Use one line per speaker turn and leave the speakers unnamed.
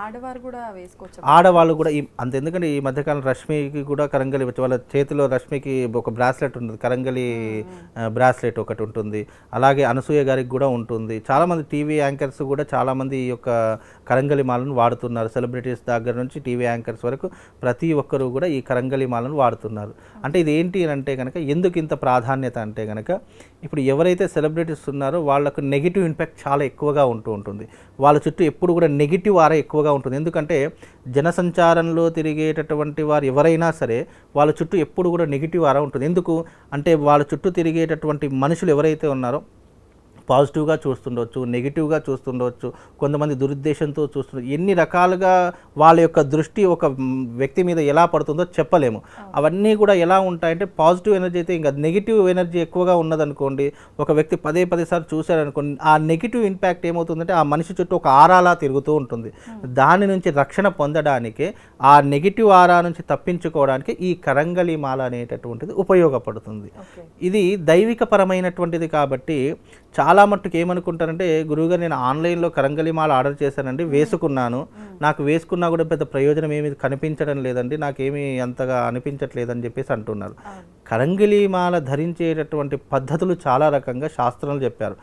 ఆడవారు కూడా వేసుకోవచ్చు.
ఆడవాళ్ళు కూడా అంత, ఎందుకంటే ఈ మధ్యకాలం రష్మికి కూడా కరంగలి వాళ్ళ చేతిలో రష్మికి ఒక బ్రాస్లెట్ ఉంటుంది, కరంగలి బ్రాస్లెట్ ఒకటి ఉంటుంది. అలాగే అనసూయ గారికి కూడా ఉంటుంది. చాలామంది టీవీ యాంకర్స్ కూడా చాలామంది ఈ యొక్క కరంగలి మాలను వాడుతున్నారు. సెలబ్రిటీస్ దగ్గర నుంచి టీవీ యాంకర్స్ వరకు ప్రతి ఒక్కరూ కూడా ఈ కరంగలి మాలను వాడుతున్నారు. అంటే ఇది ఏంటి అంటే కనుక ఎందుకు ఇంత ప్రాధాన్యత అంటే కనుక, ఇప్పుడు ఎవరైతే సెలబ్రిటీస్ ఉన్నారో వాళ్ళకు నెగిటివ్ ఇంపాక్ట్ చాలా ఎక్కువగా ఉంటుంది. వాళ్ళ చుట్టూ ఎప్పుడు కూడా నెగిటివ్ ఆరా ఎక్కువగా ఉంటుంది. ఎందుకంటే జనసంచారంలో తిరిగేటటువంటి వారు ఎవరైనా సరే వాళ్ళ చుట్టూ ఎప్పుడు కూడా నెగిటివ్ ఆరా ఉంటుంది. ఎందుకు అంటే వాళ్ళ చుట్టూ తిరిగేటటువంటి మనుషులు ఎవరైతే ఉన్నారో పాజిటివ్గా చూస్తుండవచ్చు, నెగిటివ్గా చూస్తుండవచ్చు, కొంతమంది దురుద్దేశంతో చూస్తుండవచ్చు. ఎన్ని రకాలుగా వాళ్ళ యొక్క దృష్టి ఒక వ్యక్తి మీద ఎలా పడుతుందో చెప్పలేము. అవన్నీ కూడా ఎలా ఉంటాయంటే, పాజిటివ్ ఎనర్జీ అయితే ఇంకా నెగిటివ్ ఎనర్జీ ఎక్కువగా ఉన్నదనుకోండి, ఒక వ్యక్తి పదే సార్లు చూశారనుకోండి, ఆ నెగిటివ్ ఇంపాక్ట్ ఏమవుతుందంటే ఆ మనిషి చుట్టూ ఒక ఆరాలా తిరుగుతూ ఉంటుంది. దాని నుంచి రక్షణ పొందడానికి, ఆ నెగిటివ్ ఆరా నుంచి తప్పించుకోవడానికి ఈ కరంగలి మాల అనేటటువంటిది ఉపయోగపడుతుంది. ఇది దైవికపరమైనటువంటిది కాబట్టి చాలా మట్టుకు ఏమనుకుంటారంటే, గురువుగారు నేను ఆన్లైన్లో కరంగలి మాల ఆర్డర్ చేశానండి, వేసుకున్నాను, నాకు వేసుకున్నా కూడా పెద్ద ప్రయోజనం ఏమి కనిపించడం లేదండి, నాకేమీ అంతగా అనిపించట్లేదని చెప్పేసి అంటున్నారు. కరంగలి మాల ధరించేటటువంటి పద్ధతులు చాలా రకంగా శాస్త్రాలు చెప్పారు.